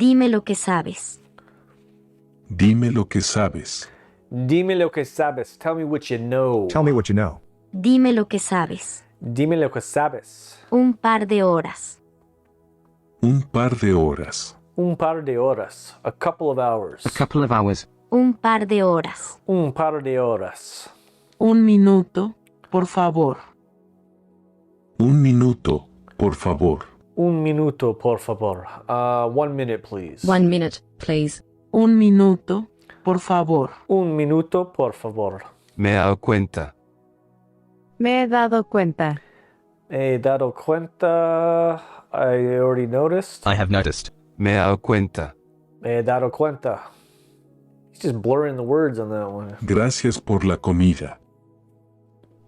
Dime lo que sabes. Dime lo que sabes. Dime lo que sabes. Tell me what you know. Tell me what you know. Dime lo que sabes. Dime lo que sabes. Un par de horas. Un par de horas. Un par de horas. A couple of hours. A couple of hours. Un par de horas. Un par de horas. Un minuto, por favor. Un minuto, por favor. Un minuto, por favor. 1 minute, please. 1 minute, please. Un minuto, por favor. Un minuto, por favor. Me he dado cuenta. Me he dado cuenta. He dado cuenta. I already noticed. I have noticed. Me he dado cuenta. Me he dado cuenta. He's just blurring the words on that one. Gracias por la comida.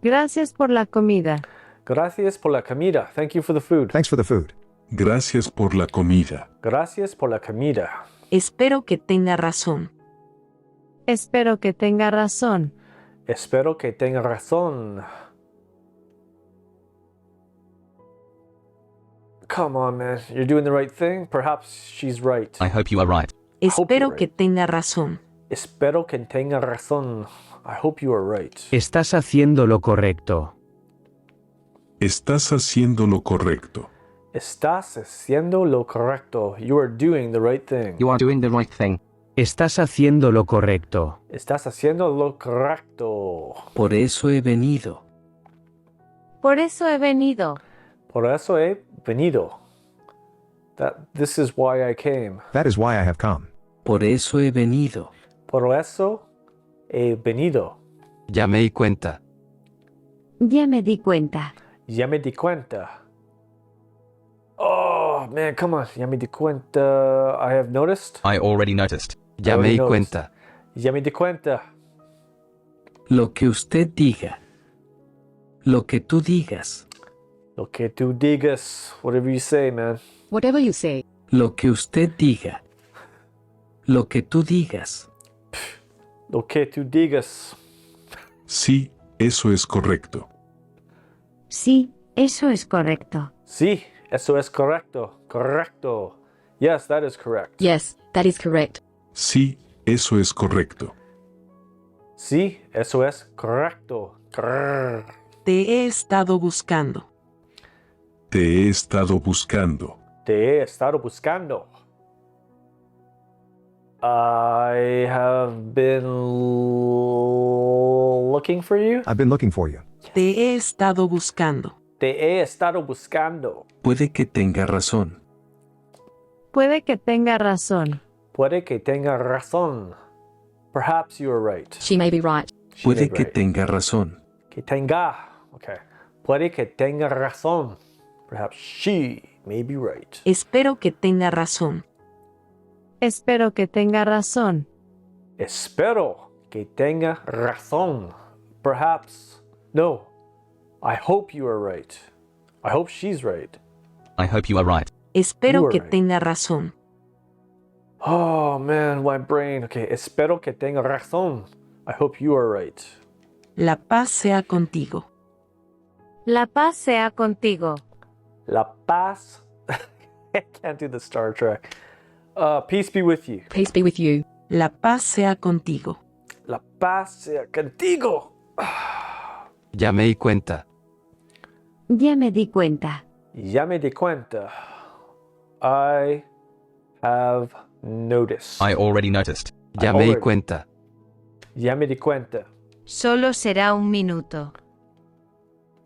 Gracias por la comida. Gracias por la comida. Thank you for the food. Thanks for the food. Gracias por la comida. Gracias por la comida. Espero que tenga razón. Espero que tenga razón. Espero que tenga razón. Come on, man. You're doing the right thing. Perhaps she's right. I hope you are right. Espero you're que tenga razón. Espero que tenga razón. I hope you are right. Estás haciendo lo correcto. Estás haciendo lo correcto. Estás haciendo lo correcto. You are doing the right thing. You are doing the right thing. Estás haciendo lo correcto. Estás haciendo lo correcto. Por eso he venido. Por eso he venido. Por eso he venido. This is why I came. That is why I have come. Por eso he venido. Por eso he venido. Ya me di cuenta. Ya me di cuenta. Ya me di cuenta. Oh, man, come on. Ya me di cuenta. I have noticed. I already noticed. Ya me di cuenta. Ya me di cuenta. Lo que usted diga. Lo que tú digas. Lo que tú digas. Whatever you say, man. Whatever you say. Lo que usted diga. Lo que tú digas. Lo que tú digas. Sí, eso es correcto. Sí, eso es correcto. Sí, eso es correcto. Correcto. Yes, that is correct. Yes, that is correct. Sí, eso es correcto. Sí, eso es correcto. Grrr. Te he estado buscando. Te he estado buscando. Te he estado buscando. I have been looking for you. I've been looking for you. Te he estado buscando. Te he estado buscando. Puede que tenga razón. Puede que tenga razón. Puede que tenga razón. Perhaps you are right. She may be right. She may Puede be que right. tenga razón. Que tenga. Okay. Puede que tenga razón. Perhaps she may be right. Espero que tenga razón. Espero que tenga razón. Espero que tenga razón. Perhaps. No. I hope you are right. I hope she's right. I hope you are right. Espero You are que right. tenga razón. Oh man, my brain. Okay. Espero que tenga razón. I hope you are right. La paz sea contigo. La paz sea contigo. La paz. I can't do the Star Trek. Peace be with you. Peace be with you. La paz sea contigo. La paz sea contigo. Ya me di cuenta. Ya me di cuenta. Ya me di cuenta. I have noticed. I already noticed. Ya I me di already- cuenta. Ya me di cuenta. Solo será un minuto.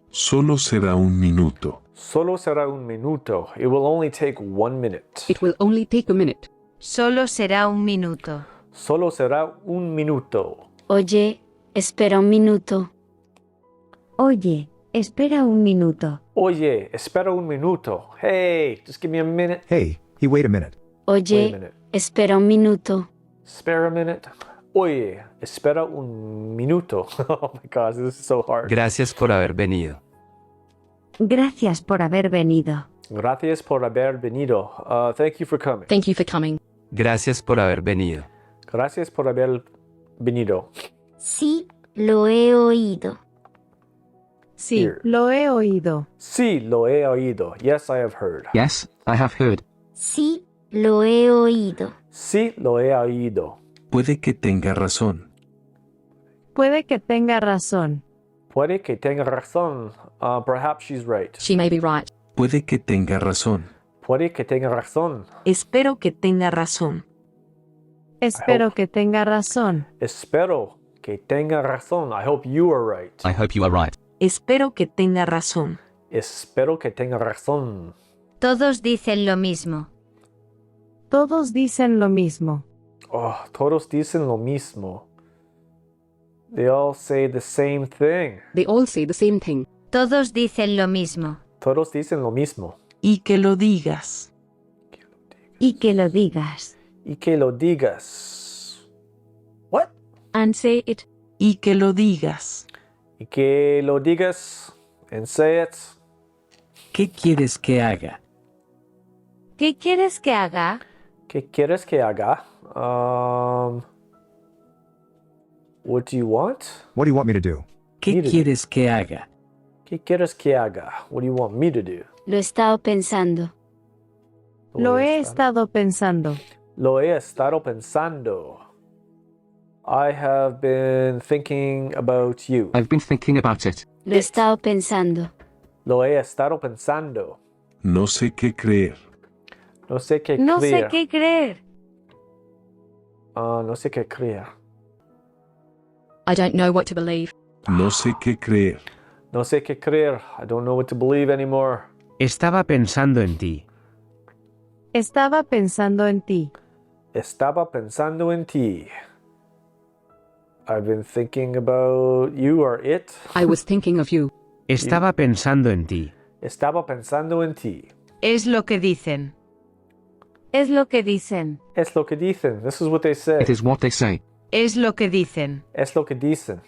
Solo será un minuto. Solo será un minuto. It will only take 1 minute. It will only take a minute. Solo será un minuto. Solo será un minuto. Oye, espera un minuto. Oye, espera un minuto. Oye, espera un minuto. Hey, just give me a minute. Hey, wait a minute. Wait a Oye, minute. espera un minuto. Spare a minute. Oye, espera un minuto. Oh my gosh, this is so hard. Gracias por haber venido. Gracias por haber venido. Gracias por haber venido. Thank you for coming. Thank you for coming. Gracias por haber venido. Gracias por haber venido. Sí, lo he oído. Sí, Here. lo he oído. Sí, lo he oído. Yes, I have heard. Yes, I have heard. Sí, Lo he oído. Sí, lo he oído. Puede que tenga razón. Puede que tenga razón. Puede que tenga razón. Perhaps she's right. She may be right. Puede que tenga razón. Puede que tenga razón. Espero que tenga razón. Espero que tenga razón. Espero que tenga razón. I hope you are right. I hope you are right. Espero que tenga razón. Espero que tenga razón. Todos dicen lo mismo. Todos dicen lo mismo. Oh, todos dicen lo mismo. They all say the same thing. They all say the same thing. Todos dicen lo mismo. Todos dicen lo mismo. Y que lo digas. Y que lo digas. Y que lo digas. What? And say it. Y que lo digas. Y que lo digas. And say it. ¿Qué quieres que haga? ¿Qué quieres que haga? ¿Qué quieres que haga? What do you want? What do you want me to do? ¿Qué Mire. quieres que haga? ¿Qué quieres que haga? What do you want me to do? Lo he estado pensando. Lo he estado pensando. Lo he estado pensando. I have been thinking about you. I've been thinking about it. Lo he estado pensando. Lo he estado pensando. No sé qué creer. No sé qué No sé creer. qué creer. No sé qué creer. I don't know what to believe. No sé qué creer. No sé qué creer. I don't know what to believe anymore. Estaba pensando en ti. Estaba pensando en ti. Estaba pensando en ti. I've been thinking about you or it. I was thinking of you. Estaba pensando en ti. Estaba pensando en ti. Es lo que dicen. Es lo que dicen. Es lo que dicen. This is what they say. It is what they say. Es lo que dicen. Es lo que dicen.